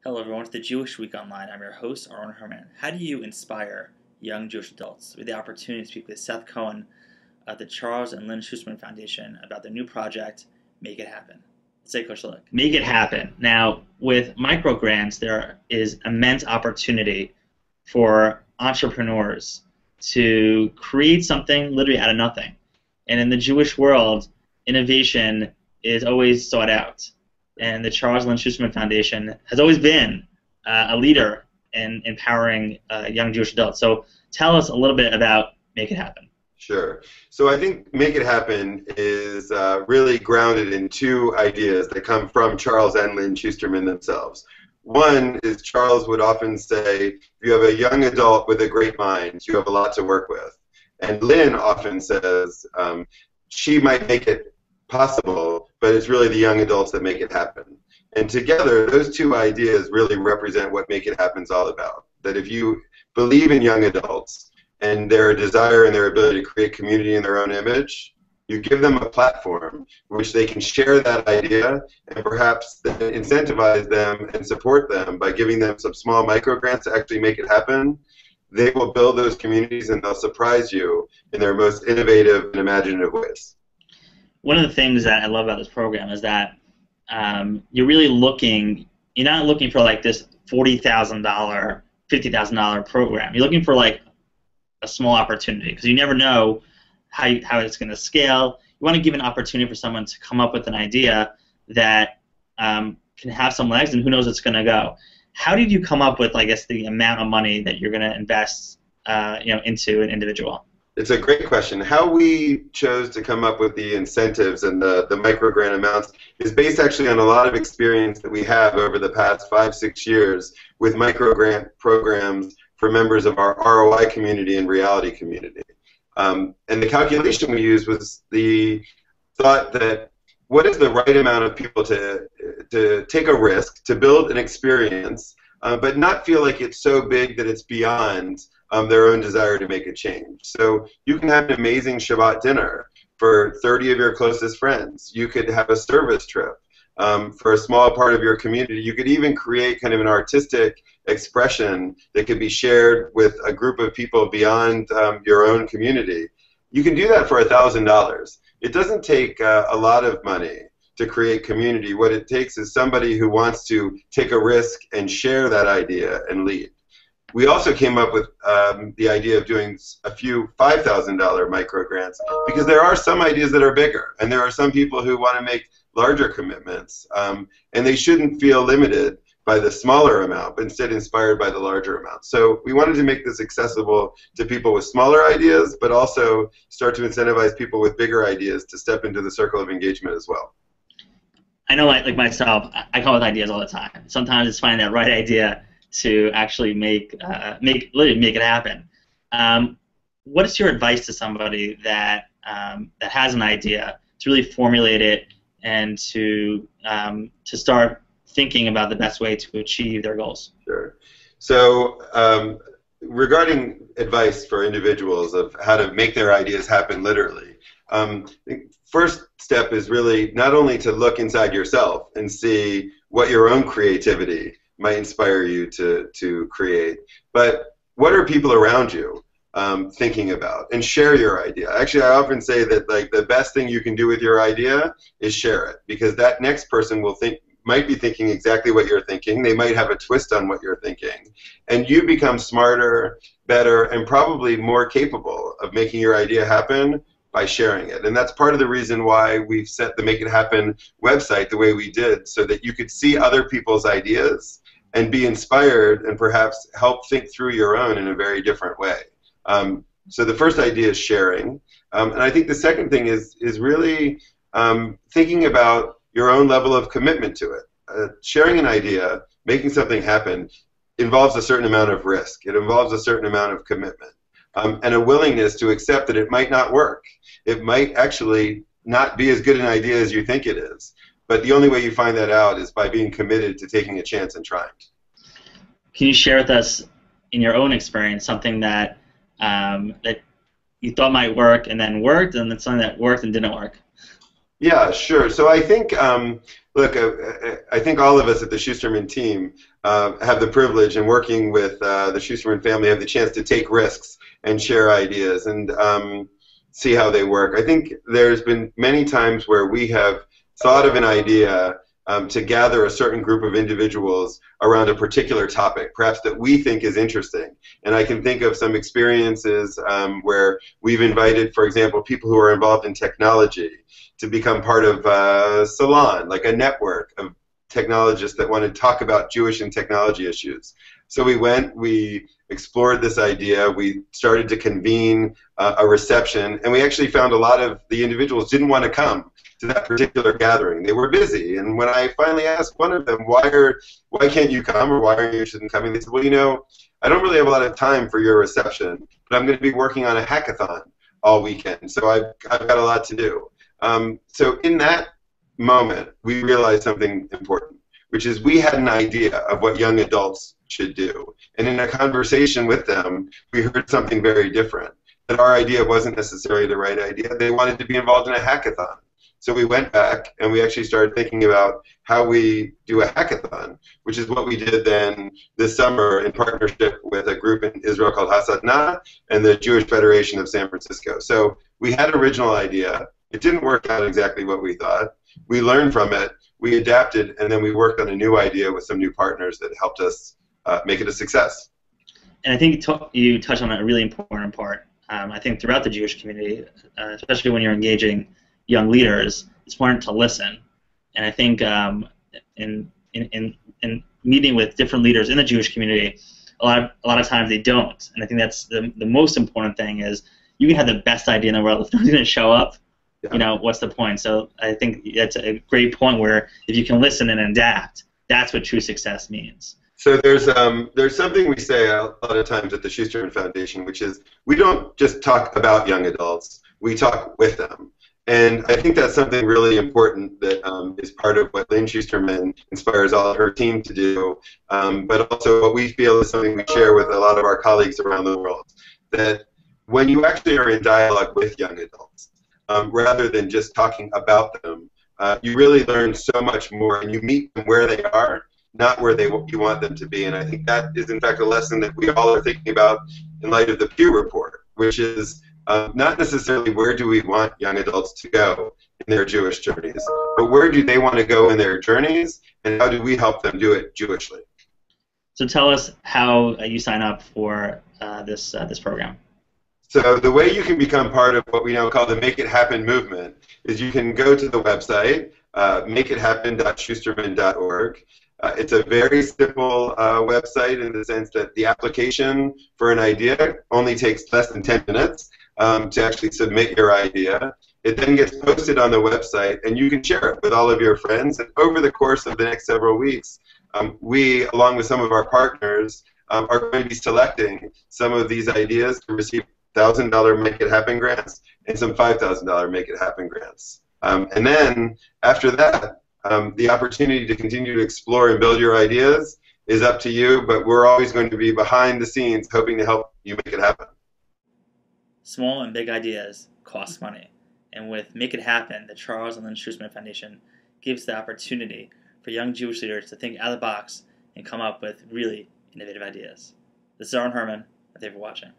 Hello, everyone, to the Jewish Week Online. I'm your host, Aaron Herman. How do you inspire young Jewish adults? We had the opportunity to speak with Seth Cohen at the Charles and Lynn Schusterman Foundation about their new project, Make It Happen. Let's take a closer look. Make it happen. Now, with micro grants, there is immense opportunity for entrepreneurs to create something literally out of nothing. And in the Jewish world, innovation is always sought out. And the Charles Lynn Schusterman Foundation has always been a leader in empowering young Jewish adults. So tell us a little bit about Make It Happen. Sure. So I think Make It Happen is really grounded in two ideas that come from Charles and Lynn Schusterman themselves. One is Charles would often say, if you have a young adult with a great mind, you have a lot to work with. And Lynn often says, she might make it possible, but it's really the young adults that make it happen. And together, those two ideas really represent what Make It Happen is all about. That if you believe in young adults and their desire and their ability to create community in their own image, you give them a platform which they can share that idea and perhaps then incentivize them and support them by giving them some small micro grants to actually make it happen. They will build those communities and they'll surprise you in their most innovative and imaginative ways. One of the things that I love about this program is that you're really you're not looking for like this $40,000, $50,000 program. You're looking for like a small opportunity because you never know how it's going to scale. You want to give an opportunity for someone to come up with an idea that can have some legs, and who knows what's going to go. How did you come up with, I guess, the amount of money that you're going to invest into an individual? It's a great question. How we chose to come up with the incentives and the micro grant amounts is based actually on a lot of experience that we have over the past 5-6 years with micro grant programs for members of our ROI community and reality community. And the calculation we used was the thought that what is the right amount of people to take a risk, to build an experience, but not feel like it's so big that it's beyond their own desire to make a change. So you can have an amazing Shabbat dinner for 30 of your closest friends. You could have a service trip for a small part of your community. You could even create kind of an artistic expression that could be shared with a group of people beyond your own community. You can do that for $1,000. It doesn't take a lot of money to create community. What it takes is somebody who wants to take a risk and share that idea and lead. We also came up with the idea of doing a few $5,000 micro grants because there are some ideas that are bigger, and there are some people who want to make larger commitments, and they shouldn't feel limited by the smaller amount, but instead inspired by the larger amount. So we wanted to make this accessible to people with smaller ideas, but also start to incentivize people with bigger ideas to step into the circle of engagement as well. I know, like myself, I come up with ideas all the time. Sometimes it's finding that right idea to actually literally make it happen. What is your advice to somebody that has an idea to really formulate it and to start thinking about the best way to achieve their goals? Sure. So regarding advice for individuals of how to make their ideas happen literally, the first step is really not only to look inside yourself and see what your own creativity might inspire you to create, but what are people around you thinking about, and share your idea. Actually, I often say that like the best thing you can do with your idea is share it, because that next person might be thinking exactly what you're thinking. They might have a twist on what you're thinking, and you become smarter, better, and probably more capable of making your idea happen by sharing it. And that's part of the reason why we've set the Make It Happen website the way we did, so that you could see other people's ideas and be inspired and perhaps help think through your own in a very different way. So the first idea is sharing. And I think the second thing is really thinking about your own level of commitment to it. Sharing an idea, making something happen, involves a certain amount of risk. It involves a certain amount of commitment. And a willingness to accept that it might not work. It might actually not be as good an idea as you think it is. But the only way you find that out is by being committed to taking a chance and trying. Can you share with us, in your own experience, something that that you thought might work and then worked, and then something that worked and didn't work? Yeah, sure. So I think, look, I think all of us at the Schusterman team have the privilege in working with the Schusterman family, have the chance to take risks and share ideas and see how they work. I think there's been many times where we have thought of an idea to gather a certain group of individuals around a particular topic, perhaps that we think is interesting. And I can think of some experiences where we've invited, for example, people who are involved in technology to become part of a salon, like a network of technologists that want to talk about Jewish and technology issues. So we went, we explored this idea, we started to convene a reception, and we actually found a lot of the individuals didn't want to come to that particular gathering. They were busy, and when I finally asked one of them, why can't you come, or why are you interested in coming, they said, well, you know, I don't really have a lot of time for your reception, but I'm going to be working on a hackathon all weekend, so I've got a lot to do. So in that moment, we realized something important, which is we had an idea of what young adults should do. And in a conversation with them, we heard something very different, that our idea wasn't necessarily the right idea. They wanted to be involved in a hackathon. So we went back and we actually started thinking about how we do a hackathon, which is what we did then this summer in partnership with a group in Israel called Hasadna and the Jewish Federation of San Francisco. So we had an original idea. It didn't work out exactly what we thought. We learned from it, we adapted, and then we worked on a new idea with some new partners that helped us make it a success. And I think you touched on a really important part. I think throughout the Jewish community, especially when you're engaging young leaders, it's important to listen. And I think in meeting with different leaders in the Jewish community, a lot of times they don't. And I think that's the most important thing is you can have the best idea in the world. If no one's going to show up, you know, what's the point? So I think that's a great point where if you can listen and adapt, that's what true success means. So there's something we say a lot of times at the Schusterman Foundation, which is we don't just talk about young adults, we talk with them. And I think that's something really important that is part of what Lynn Schusterman inspires all of her team to do, but also what we feel is something we share with a lot of our colleagues around the world, that when you actually are in dialogue with young adults, rather than just talking about them, you really learn so much more, and you meet them where they are, not where you want them to be. And I think that is, in fact, a lesson that we all are thinking about in light of the Pew Report, which is not necessarily where do we want young adults to go in their Jewish journeys, but where do they want to go in their journeys, and how do we help them do it Jewishly? So tell us how you sign up for this program. So the way you can become part of what we now call the Make It Happen movement is you can go to the website, makeithappen.schusterman.org. It's a very simple website in the sense that the application for an idea only takes less than 10 minutes to actually submit your idea. It then gets posted on the website, and you can share it with all of your friends. And over the course of the next several weeks, we, along with some of our partners, are going to be selecting some of these ideas to receive $1,000 Make It Happen grants and some $5,000 Make It Happen grants. And then, after that, the opportunity to continue to explore and build your ideas is up to you, but we're always going to be behind the scenes hoping to help you make it happen. Small and big ideas cost money. And with Make It Happen, the Charles and Lynn Schusterman Foundation gives the opportunity for young Jewish leaders to think out of the box and come up with really innovative ideas. This is Aaron Herman. Thank you for watching.